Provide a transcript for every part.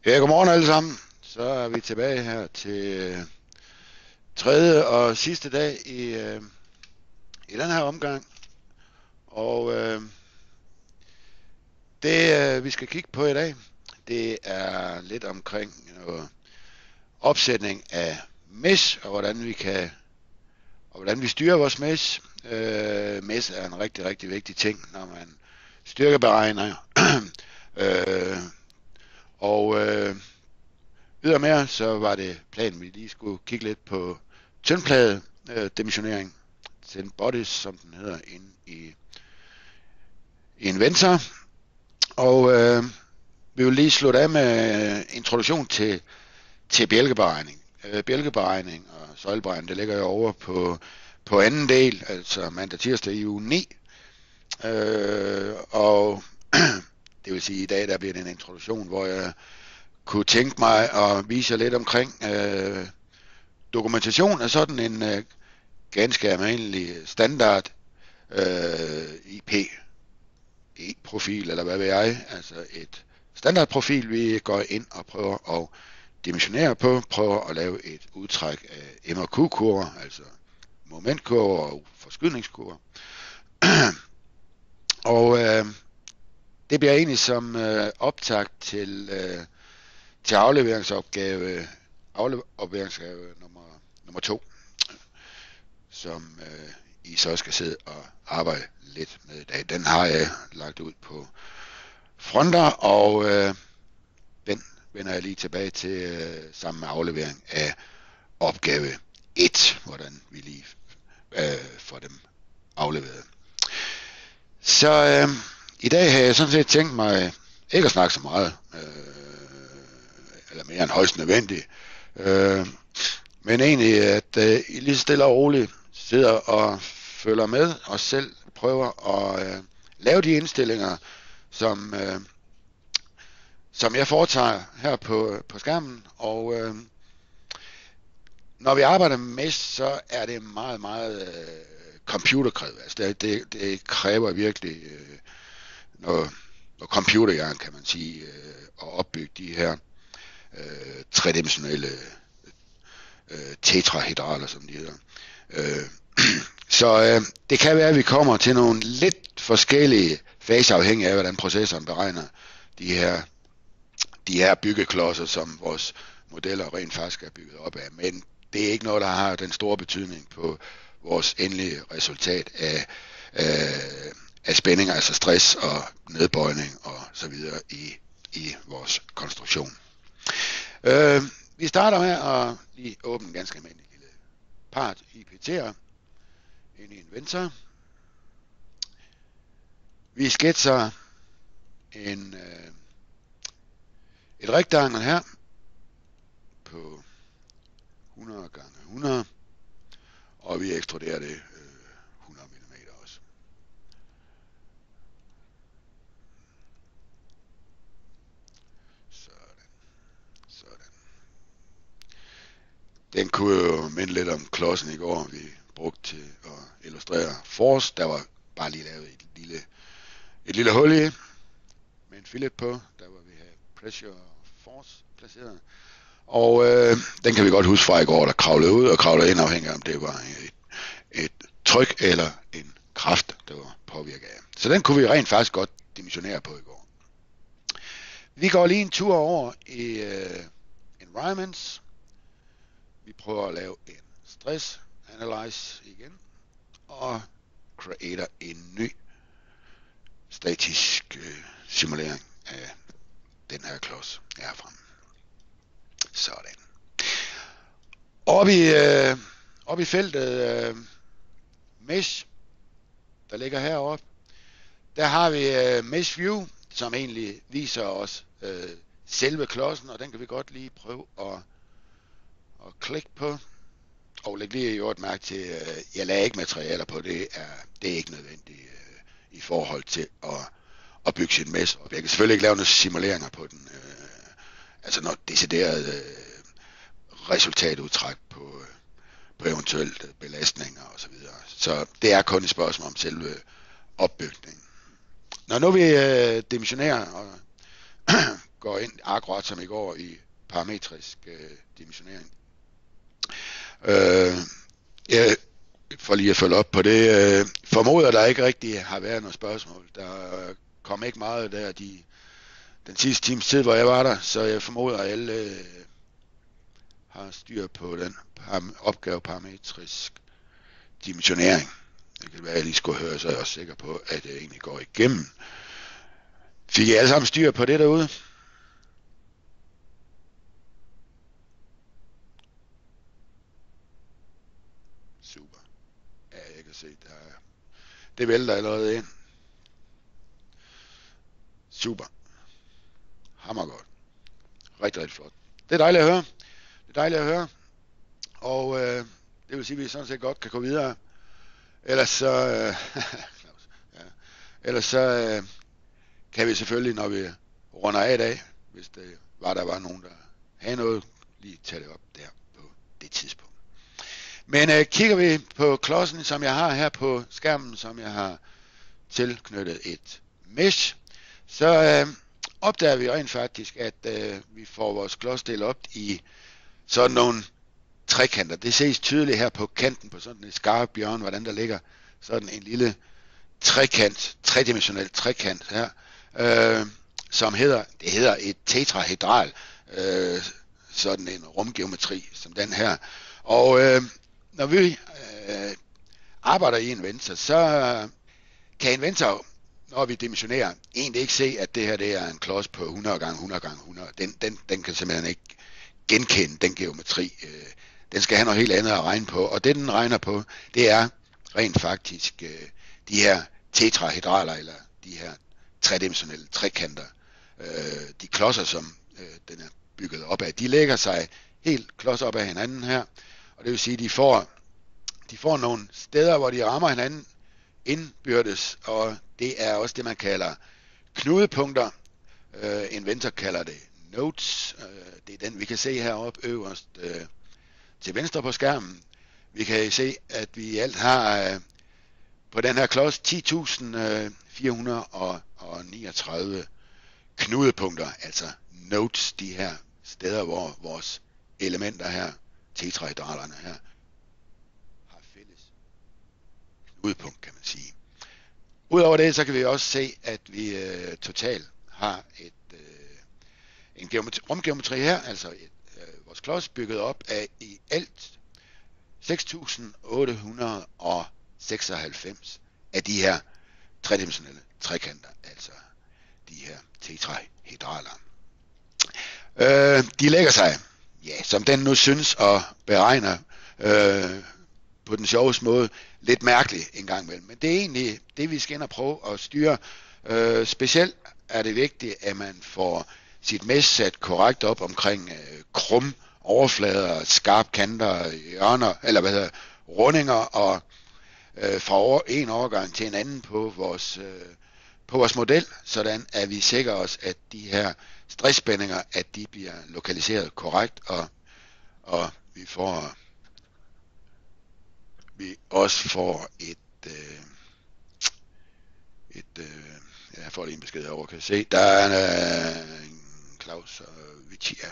Ja, godmorgen alle sammen. Så er vi tilbage her til tredje og sidste dag i den her omgang. Og det vi skal kigge på i dag, det er lidt omkring noget opsætning af mesh og hvordan vi styrer vores mesh. Mesh er en rigtig, rigtig vigtig ting, når man styrkeberegner. øh, og Ydermere så var det planen, vi lige skulle kigge lidt på tyndplade dimensionering, til bodies, som den hedder, inde i Inventor. Og vi vil lige slutte af med introduktion til bjælkeberegning. Bjælkeberegning og søjleberegning, det ligger jo over på anden del, altså mandag tirsdag i uge 9. Og det vil sige, at i dag der bliver det en introduktion, hvor jeg kunne tænke mig at vise jer lidt omkring dokumentation af sådan en ganske almindelig standard IP-profil, eller hvad ved jeg, altså et standardprofil, vi går ind og prøver at dimensionere på, prøver at lave et udtræk af MRQ-kurver, altså momentkurver og forskydningskurver. Og det bliver egentlig som optakt til afleveringsopgave nummer 2, som I så skal sidde og arbejde lidt med i dag. Den har jeg lagt ud på fronter, og den vender jeg lige tilbage til sammen med aflevering af opgave 1, hvordan vi lige får dem afleveret. Så i dag har jeg sådan set tænkt mig ikke at snakke så meget, eller mere end højst nødvendigt, men egentlig at I lige stille og roligt sidder og følger med og selv prøver at lave de indstillinger, som jeg foretager her på skærmen. Og når vi arbejder med mesh, så er det meget, meget computerkrævet. Altså det kræver virkelig noget computerhjerne, kan man sige, at opbygge de her tredimensionelle tetrahedraler, som de hedder. Så det kan være, at vi kommer til nogle lidt forskellige faser, afhængig af, hvordan processoren beregner de her byggeklodser, som vores modeller rent faktisk er bygget op af. Men det er ikke noget, der har den store betydning på vores endelige resultat af spændinger, altså stress og nedbøjning og så videre i vores konstruktion. Vi starter med at lige åbne en ganske almindelig lille part IPT'er ind i Inventor. Vi skitser et rektangel her på 100 gange 100, og vi ekstruderer det 100 mm også. Sådan. Den kunne jo minde lidt om klodsen i går, vi brugte til at illustrere force. Der var bare lige lavet et lille hul i med en fillet på, der hvor vi havde pressure og force placeret. Og den kan vi godt huske fra i går, der kravlede ud og kravlede ind, afhængig af om det var et tryk eller en kraft, der var påvirket af. Så den kunne vi rent faktisk godt dimensionere på i går. Vi går lige en tur over i environments. Vi prøver at lave en stress analyze igen, og creater en ny statisk simulering af den her klods herfra. Sådan. Oppe i feltet mesh, der ligger heroppe, der har vi mesh view, som egentlig viser os selve klodsen, og den kan vi godt lige prøve at klikke på. Og læg lige et mærke til, jeg lader ikke materialer på, det er ikke nødvendigt i forhold til at bygge sin mesh. Og jeg kan selvfølgelig ikke lave nogle simuleringer på den, altså noget decideret resultatudtræk på eventuelt belastninger og så videre. Så det er kun et spørgsmål om selve opbygningen. Når nu vi dimensionerer og går ind akkurat som i går i parametrisk dimensionering. Jeg for lige at følge op på det, formoder der ikke rigtig har været noget spørgsmål. Der kom ikke meget der den sidste times tid, hvor jeg var der, så jeg formoder, at alle har styr på den opgave parametrisk dimensionering. Det kan være, at jeg lige skulle høre, så er jeg også sikker på, at det egentlig går igennem. Fik I alle sammen styr på det derude? Super. Ja, jeg kan se, det vælter allerede ind. Super. Hammergodt. Rigtig, rigtig flot. Det er dejligt at høre. Og det vil sige, at vi sådan set godt kan gå videre. Ellers så, ja. Ellers så kan vi selvfølgelig, når vi runder af i dag, hvis det var, der var nogen, der havde noget, lige tage det op der på det tidspunkt. Men kigger vi på klodsen, som jeg har her på skærmen, som jeg har tilknyttet et mesh, så opdager vi rent faktisk, at vi får vores klods delt op i sådan nogle trekanter. Det ses tydeligt her på kanten på sådan et skarpt hjørne, hvordan der ligger sådan en lille tredimensionel trekant her, som hedder et tetrahedral, sådan en rumgeometri som den her. Og når vi arbejder i Inventor, så kan Inventor, når vi dimensionerer, egentlig ikke se, at det her det er en klods på 100 gange 100 gange 100. Den kan simpelthen ikke genkende den geometri. Den skal have noget helt andet at regne på, og det den regner på, det er rent faktisk de her tetrahedraler, eller de her tredimensionelle trekanter. De klodser, som den er bygget op af, de lægger sig helt klods op af hinanden her, og det vil sige, at de får nogle steder, hvor de rammer hinanden indbyrdes, og det er også det, man kalder knudepunkter. Inventor kalder det nodes. Det er den, vi kan se heroppe øverst til venstre på skærmen. Vi kan se, at vi i alt har på den her klods 10.439 knudepunkter, altså nodes, de her steder, hvor vores elementer her, tetrahedralerne her, har fælles knudepunkt, kan man sige. Udover det, så kan vi også se, at vi totalt har en rumgeometri her, altså vores klods bygget op af i alt 6.896 af de her tredimensionelle trekanter, altså de her tetrahedraler. De lægger sig, ja, som den nu synes og beregner på den sjoveste måde, lidt mærkeligt en gang imellem. Men det er egentlig det, vi skal ind og prøve at styre. Specielt er det vigtigt, at man får sit mesh sat korrekt op omkring krum overflader, skarpe kanter, hjørner, eller rundinger, og fra en overgang til en anden på vores model, sådan at vi sikrer os, at de her stressspændinger, at de bliver lokaliseret korrekt, og vi også får jeg får lige en besked herovre, kan jeg se, der er en Claus og Vitia,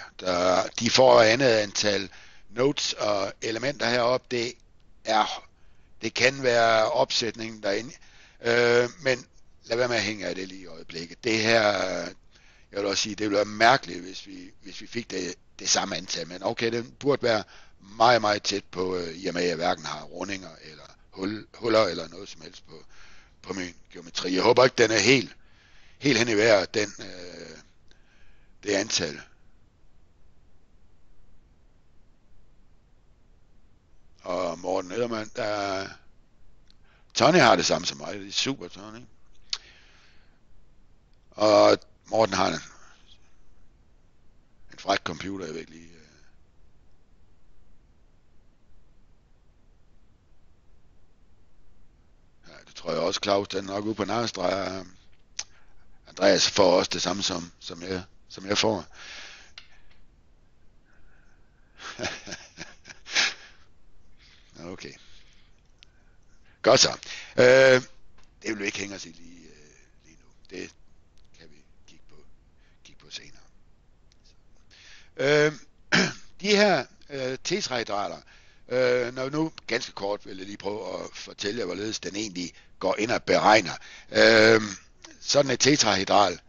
de får andet antal nodes og elementer heroppe. Det kan være opsætningen derinde, men lad være med at hænge af det lige i øjeblikket. Det her, jeg vil også sige, det ville være mærkeligt, hvis vi fik det samme antal, men okay, det burde være meget, meget tæt på, i og med at jeg hverken har rundinger eller huller eller noget som helst på min geometri. Jeg håber ikke, den er helt hen i vejret, det antal. Og Morten Edermann, Tony har det samme som mig, det er super, Tony. Og Morten har en fræk computer, jeg ved ikke lige. Ja, det tror jeg også, Claus, den er nok ude på narestreger. Andreas får også det samme som jeg får. Okay. Godt så. Det vil vi ikke hænge os i lige nu. Det kan vi kigge på senere. Øh, de her tetrahedraler, når nu ganske kort vil jeg lige prøve at fortælle jer, hvorledes den egentlig går ind og beregner. Sådan et tetrahedral,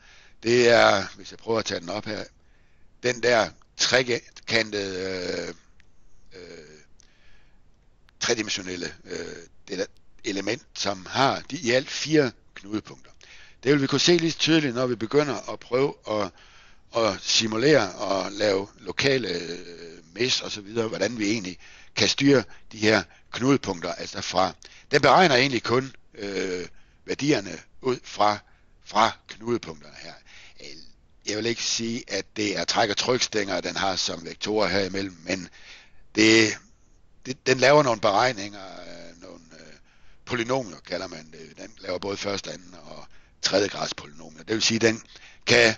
det er, hvis jeg prøver at tage den op her, den der trekantede tredimensionelle element, som har i alt 4 knudepunkter. Det vil vi kunne se lige tydeligt, når vi begynder at prøve at simulere og lave lokale mesh og så videre, hvordan vi egentlig kan styre de her knudepunkter, altså fra. Den beregner egentlig kun værdierne ud fra knudepunkterne her. Jeg vil ikke sige, at det er træk- og trykstænger, den har som vektorer her imellem, men den laver nogle beregninger, nogle polynomier kalder man det. Den laver både første, anden og tredje grads polynomier. Det vil sige, at den kan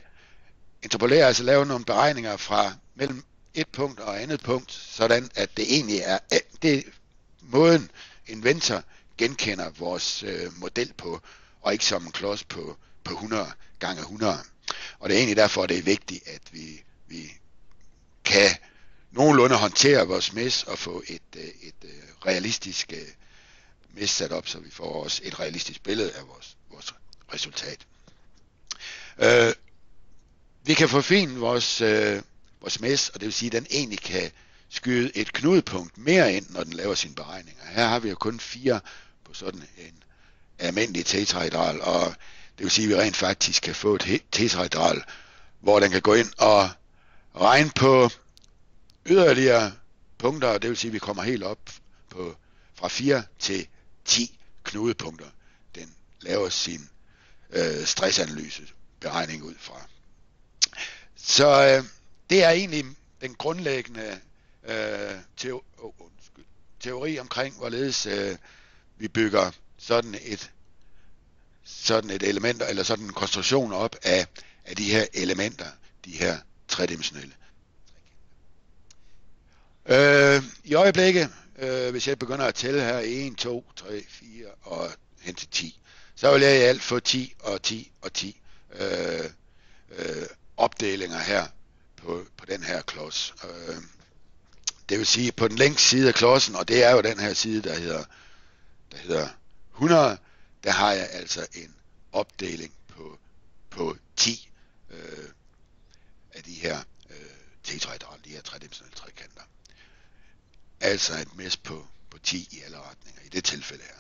interpolere, altså lave nogle beregninger fra mellem et punkt og andet punkt, sådan at det egentlig er det måden inventor genkender vores model på, og ikke som en klods på 100 gange 100. Og det er egentlig derfor, det er vigtigt, at vi kan nogenlunde håndtere vores mesh og få et realistisk mesh sat op, så vi får også et realistisk billede af vores resultat. Vi kan forfine vores mesh, og det vil sige, at den egentlig kan skyde et knudepunkt mere ind, når den laver sine beregninger. Her har vi jo kun 4 på sådan en almindelig tetrahedral, og det vil sige, at vi rent faktisk kan få et tetrahedral, hvor den kan gå ind og regne på yderligere punkter, og det vil sige, at vi kommer helt op på fra 4 til 10 knudepunkter. Den laver sin stressanalyse beregning ud fra. Så det er egentlig den grundlæggende teori omkring, hvorledes vi bygger sådan et element, eller sådan en konstruktion op af de her elementer, de her tredimensionelle. I øjeblikket, hvis jeg begynder at tælle her 1, 2, 3, 4 og hen til 10, så vil jeg i alt få 10 og 10 og 10 opdelinger her på den her klods. Det vil sige, på den længste side af klodsen, og det er jo den her side, der hedder 100, der har jeg altså en opdeling på 10 af de her tetrahedraler, de her tredimensionelle trekanter. Altså et mesh på 10 i alle retninger, i det tilfælde her.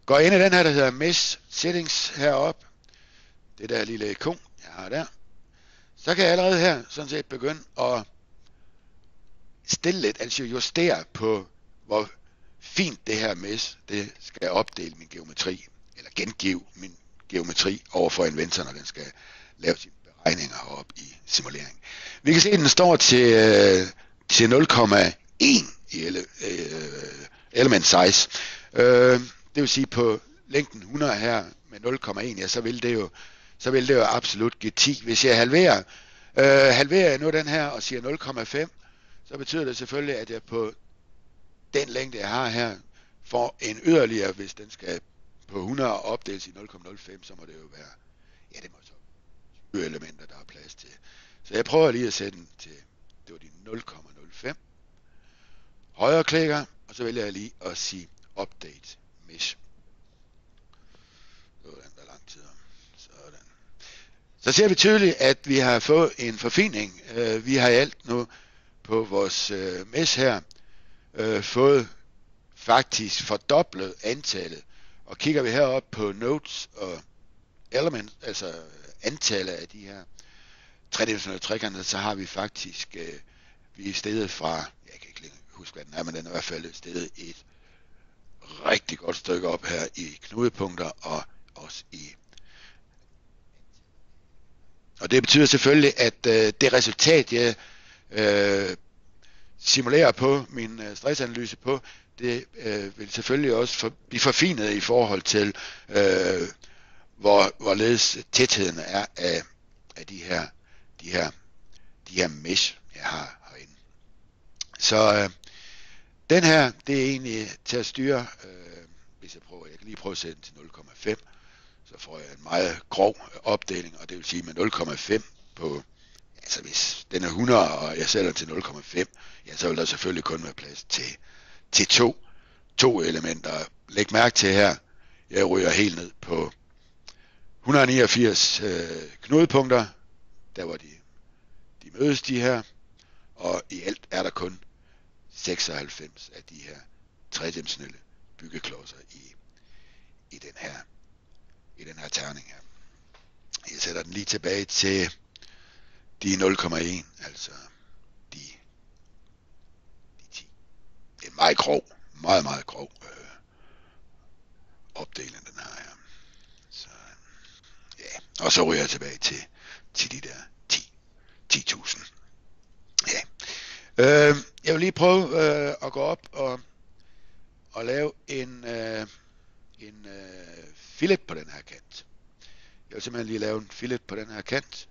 Går ind i den her, der hedder Mesh Settings herop, det der lille ikon, jeg har der, så kan jeg allerede her sådan set begynde at stille lidt, altså justere på, hvor fint det her mesh, det skal opdele min geometri, eller gengive min geometri over for inventor, når den skal lave sine beregninger heroppe i simulering. Vi kan se, at den står til 0,1 i element size. Det vil sige, på længden 100 her med 0,1, ja, så vil det jo absolut give 10. Hvis jeg halverer jeg nu den her og siger 0,5, så betyder det selvfølgelig, at jeg på den længde, jeg har her, får en yderligere, hvis den skal på 100 opdeles i 0,05, så må det jo være, ja, det må så 20 elementer, der er plads til. Så jeg prøver lige at sætte den til, det var de 0,05. Højre klikker, og så vælger jeg lige at sige update mesh. Det var den der lang tid om. Sådan. Så ser vi tydeligt, at vi har fået en forfining. Vi har alt nu på vores mesh her fået faktisk fordoblet antallet. Og kigger vi herop på nodes og elements, altså antallet af de her tredimensionelle trekanter, så har vi faktisk vi er steget fra, jeg kan ikke huske hvad den er, men den er i hvert fald steget et rigtig godt stykke op her i knudepunkter og også i. Og det betyder selvfølgelig, at det resultat, jeg simulerer på min stressanalyse på, det vil selvfølgelig også blive forfinet i forhold til, hvorledes tætheden er af de her mesh, jeg har herinde. Så den her, det er egentlig til at styre, hvis jeg kan lige prøve at sætte den til 0,5, så får jeg en meget grov opdeling, og det vil sige med 0,5 på, ja, altså hvis den er 100, og jeg sætter til 0,5, ja, så vil der selvfølgelig kun være plads til to elementer. Læg mærke til her, jeg ryger helt ned på 189 knudepunkter, der hvor de mødes de her, og i alt er der kun 96 af de her tredimensionelle byggeklodser i den her terning her. Jeg sætter den lige tilbage til de 0,1, altså de 10. Det er en meget grov, meget grov opdeling, den her. Så, ja. Og så ryger jeg tilbage til de der 10.000. Ja. Jeg vil lige prøve at gå op og lave en fillet på den her kant. Jeg vil simpelthen lige lave en fillet på den her kant.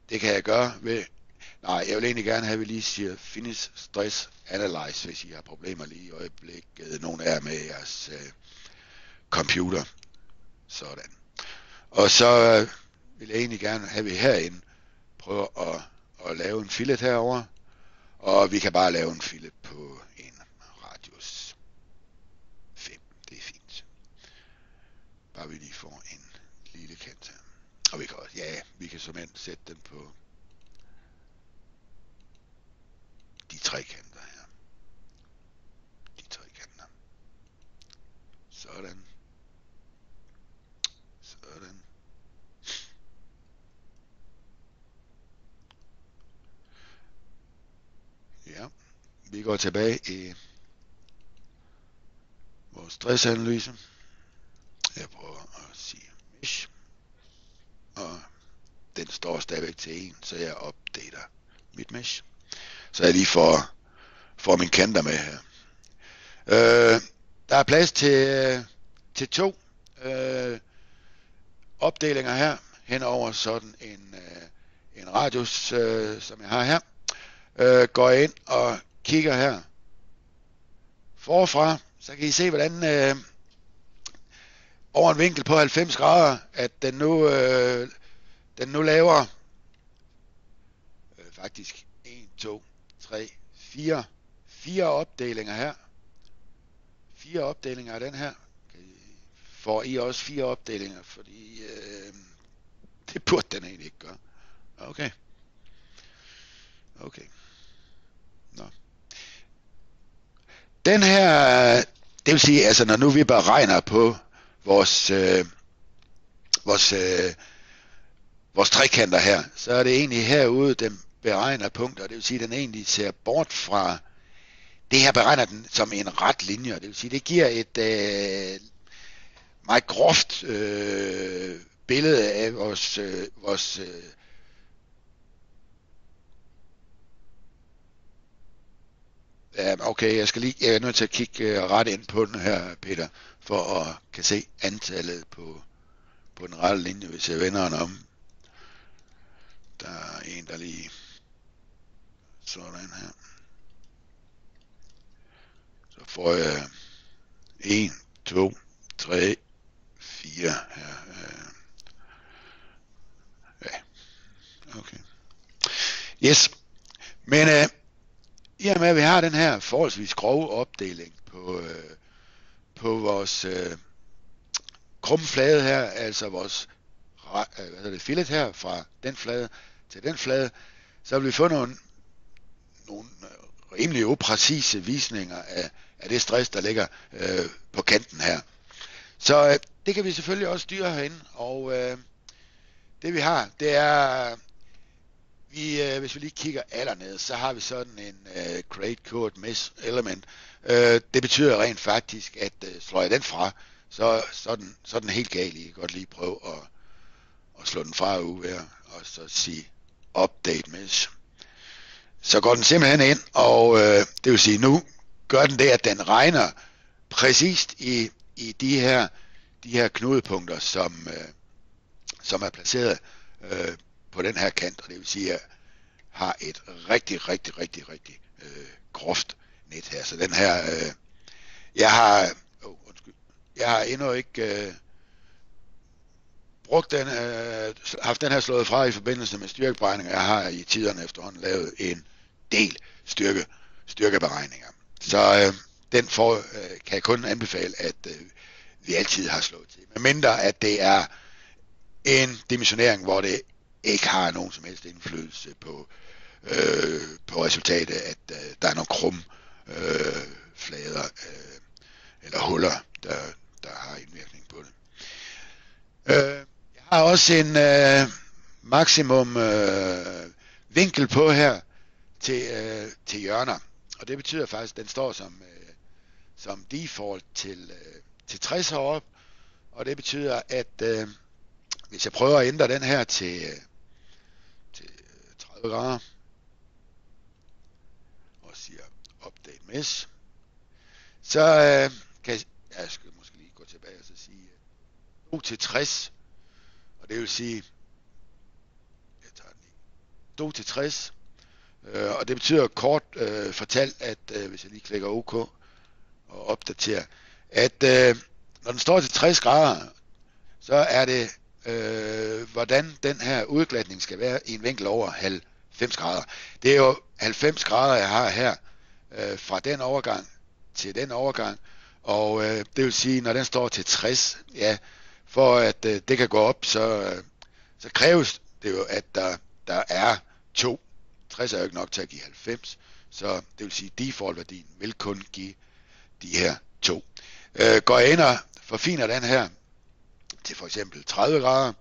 Det kan jeg gøre ved... Nej, jeg vil egentlig gerne have, at vi lige siger Finish Stress Analyze, hvis I har problemer lige i øjeblikket. Nogle af jer med jeres computer. Sådan. Og så vil jeg egentlig gerne have, at vi herinde prøver at lave en fillet herover, og vi kan bare lave en fillet på en radius 5. Det er fint. Bare vi lige får en lille kant her. Og vi kan også, ja, vi kan simpelthen sætte den på de tre kanter her. De tre kanter. Sådan. Sådan. Ja, vi går tilbage i vores stressanalyse. Jeg prøver at sige mesh. Og den står stadigvæk til 1, så jeg opdater mit mesh. Så jeg lige får mine kanter med her. Der er plads til 2 opdelinger her, henover sådan en radius, som jeg har her. Går jeg ind og kigger her forfra, så kan I se, hvordan over en vinkel på 90 grader, at den nu laver faktisk 1, 2, 3, 4 opdelinger her. 4 opdelinger af den her. Får I også 4 opdelinger, fordi det burde den egentlig ikke gøre. Okay. Nå. Den her, det vil sige, altså når nu vi beregner på vores trekanter her, så er det egentlig herude, den beregner punkter. Det vil sige, den egentlig ser bort fra det her, beregner den som en ret linje. Det vil sige, det giver et meget groft billede af vores okay, jeg er nødt til at kigge ret ind på den her, Peter, for at kan se antallet på den rette linje, hvis jeg vender den om. Der er en, der lige sådan her. Så får jeg 1, 2, 3, 4 her. Ja, okay. Yes, men i og med, at vi har den her forholdsvis grove opdeling på vores krumme flade her, altså vores fillet her fra den flade til den flade, så vil vi få nogle rimelig upræcise visninger af det stress, der ligger på kanten her. Så det kan vi selvfølgelig også styre herinde, og det vi har, det er, hvis vi lige kigger allernede, så har vi sådan en create code mesh element. Det betyder rent faktisk, at slår jeg den fra, så er den helt gal. I kan godt lige prøve at slå den fra ud her, og så sige update mesh. Så går den simpelthen ind, og det vil sige, nu gør den det, at den regner præcist i de her knudepunkter, som er placeret på den her kant, og det vil sige, at jeg har et rigtig groft net her. Så den her, jeg har endnu ikke brugt den, haft den her slået fra i forbindelse med styrkeberegninger. Jeg har i tiderne efterhånden lavet en del styrkeberegninger. Så den kan jeg kun anbefale, at vi altid har slået til. Men mindre at det er en dimensionering, hvor det ikke har nogen som helst indflydelse på resultatet, at der er nogle flader eller huller, der har indvirkning på det. Jeg har også en maksimum vinkel på her til hjørner, og det betyder faktisk, at den står som default til 60 heroppe, og det betyder, at hvis jeg prøver at ændre den her til 30 grader, og siger update mesh, så kan jeg skal måske lige gå tilbage og så sige 2 til 60, og det vil sige, jeg tager den lige, 2 til 60, og det betyder kort fortalt, at hvis jeg lige klikker OK og opdaterer, at når den står til 60 grader, så er det hvordan den her udglatning skal være i en vinkel over 90 grader. Det er jo 90 grader, jeg har her, fra den overgang til den overgang, og det vil sige, når den står til 60, ja, for at det kan gå op, så kræves det jo, at der er 2. 60 er jo ikke nok til at give 90, så det vil sige, default-værdien vil kun give de her 2. Går jeg ind og forfiner den her til for eksempel 30 grader,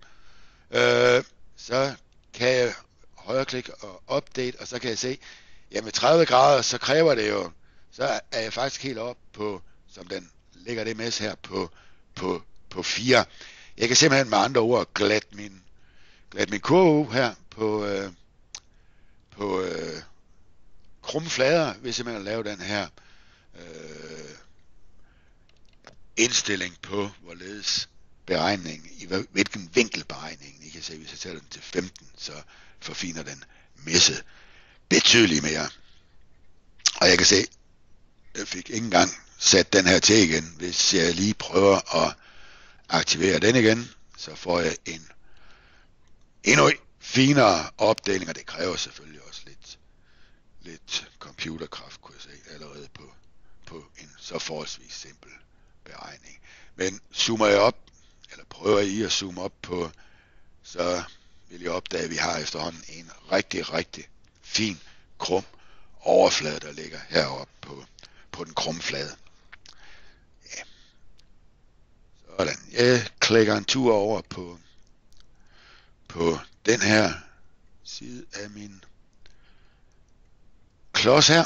så kan jeg højreklikke og update, og så kan jeg se, ja, med 30 grader, så kræver det jo, så er jeg faktisk helt op på, som den ligger det med her, på 4. Jeg kan simpelthen med andre ord glatte min kurve her på krumme flader, ved simpelthen at lave den her indstilling på, hvorledes beregningen, i hvilken vinkelberegningen, I kan se, hvis jeg sætter den til 15, så forfiner den messet betydeligt mere. Og jeg kan se, jeg fik ikke engang sat den her til igen. Hvis jeg lige prøver at aktivere den igen, så får jeg en endnu finere opdeling, og det kræver selvfølgelig også lidt computerkraft, kunne jeg se, allerede på en så forholdsvis simpel beregning. Men zoomer jeg op, eller prøver I at zoome op på, så vil jeg opdage, at vi har efterhånden en rigtig fin krum overflade, der ligger heroppe på den krumme flade. Ja. Sådan. Jeg klikker en tur over på den her side af min klods her,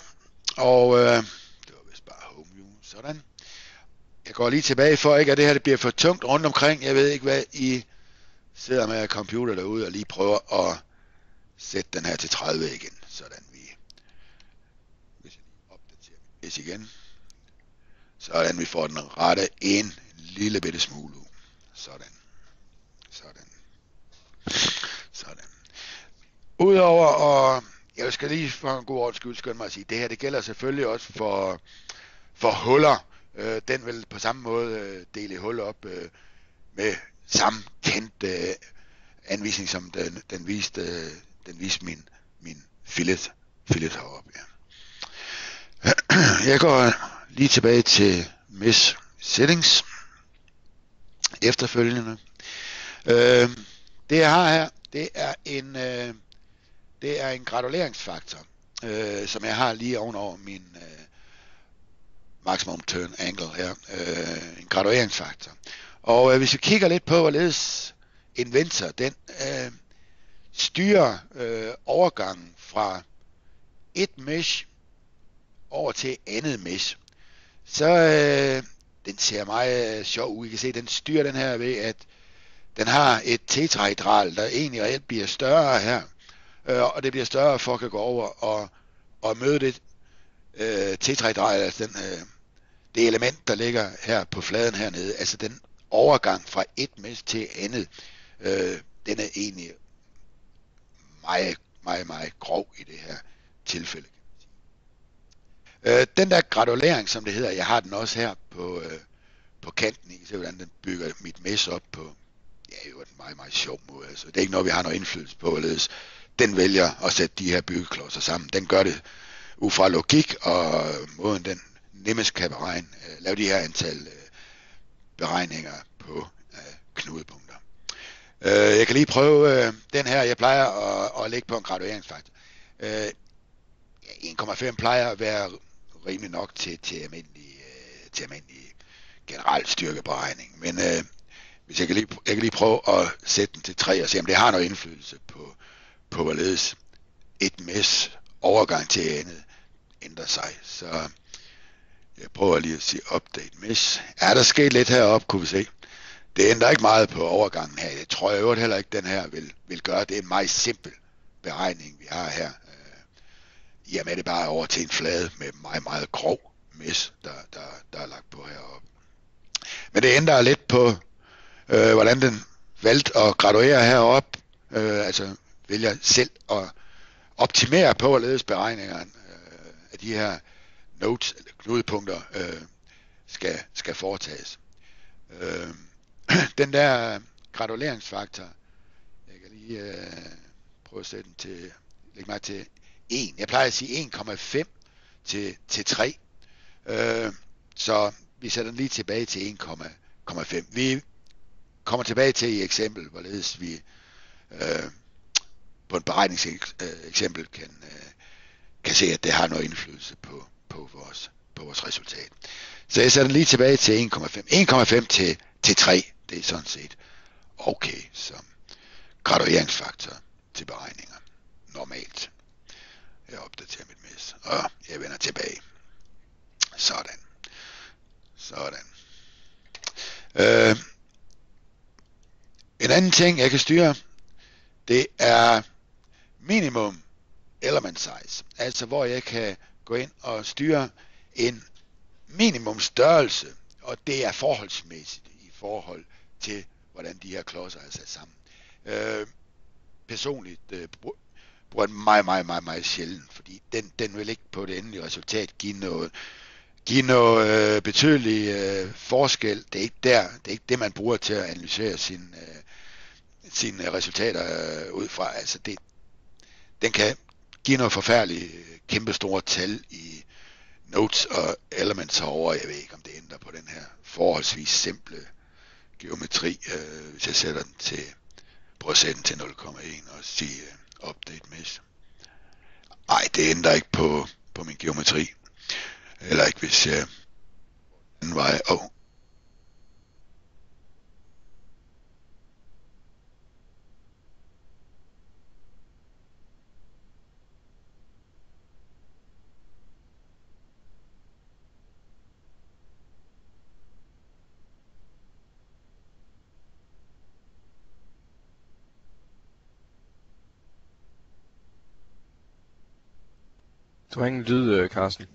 og det var vist bare home view. Sådan. Jeg går lige tilbage for ikke, at det her det bliver for tungt rundt omkring. Jeg ved ikke, hvad I sidder med computer derude og lige prøver at sætte den her til 30 igen. Sådan hvis jeg lige opdaterer det igen. Sådan vi får den rette en lille bitte smule ud. Sådan. Udover og jeg skal lige for en god ordens skyld skynde mig at sige, det her det gælder selvfølgelig også for huller. Den vil på samme måde dele hul op med samme kendte anvisning, som den viste min fillet heroppe. Ja. Jeg går lige tilbage til mesh settings efterfølgende. Det jeg har her, det er en graduleringsfaktor, som jeg har lige ovenover min maximum turn angle her, en gradueringsfaktor. Og hvis vi kigger lidt på, hvorledes Inventor, den styrer overgangen fra et mesh over til andet mesh, så den ser meget sjov ud. I kan se, den styrer den her ved, at den har et tetrahedral, der egentlig reelt bliver større her, og det bliver større for at kan gå over og møde det tetrahedral, altså det element, der ligger her på fladen hernede, altså den overgang fra et mesh til andet, den er egentlig meget grov i det her tilfælde. Den der gradulering, som det hedder, jeg har den også her på kanten. I kan se, hvordan den bygger mit mesh op ja, jo en meget, meget sjov måde. Altså, det er ikke noget, vi har noget indflydelse på, hvorledes den vælger at sætte de her byggeklodser sammen. Den gør det ud fra logik og måden, den nemmest kan beregne, lave de her antal beregninger på knudepunkter. Jeg kan lige prøve den her. Jeg plejer at lægge på en gradueringsfaktor. 1,5 plejer at være rimelig nok til almindelig generel styrkeberegning. Men hvis jeg kan lige prøve at sætte den til 3 og se, om det har noget indflydelse på hvorledes et mes overgang til andet ændrer sig. Så jeg prøver lige at sige update mes. Er der sket lidt heroppe, kunne vi se. Det ændrer ikke meget på overgangen her. Jeg tror øvrigt heller ikke, den her vil gøre. Det er en meget simpel beregning, vi har her. I og med det bare over til en flade med meget, meget grov mes, der er lagt på heroppe. Men det ændrer lidt på, hvordan den valgte at graduere heroppe. Altså vælger selv at optimere på, hvorledes beregningerne af de her nodes, eller knudepunkter, skal foretages. Den der graduleringsfaktor, jeg kan lige prøve at sætte den til, lægge mig til 1. Jeg plejer at sige 1,5 til 3. Så vi sætter den lige tilbage til 1,5. Vi kommer tilbage til i eksempel, hvorledes vi på et beregningseksempel kan se, at det har noget indflydelse på vores resultat. Så jeg sætter den lige tilbage til 1,5. 1,5 til 3, det er sådan set okay som gradueringsfaktor til beregninger normalt. Jeg opdaterer mit mes, og jeg vender tilbage. Sådan. En anden ting, jeg kan styre, det er minimum element size. Altså hvor jeg kan gå ind og styre en minimum størrelse, og det er forholdsmæssigt i forhold til, hvordan de her klodser er sat sammen. Personligt bruger den meget sjældent, fordi den vil ikke på det endelige resultat give noget betydelig forskel. Det er ikke det, man bruger til at analysere sine resultater ud fra. Altså den kan give noget forfærdeligt kæmpe store tal i nodes og elements herover. Jeg ved ikke, om det ændrer på den her forholdsvis simple geometri. Hvis jeg sætter den til, prøv at sætte den til 0,1 og sige update mes. Nej, det ændrer ikke på min geometri. Eller ikke, hvis jeg den vej. Du har ingen lyd, Carsten.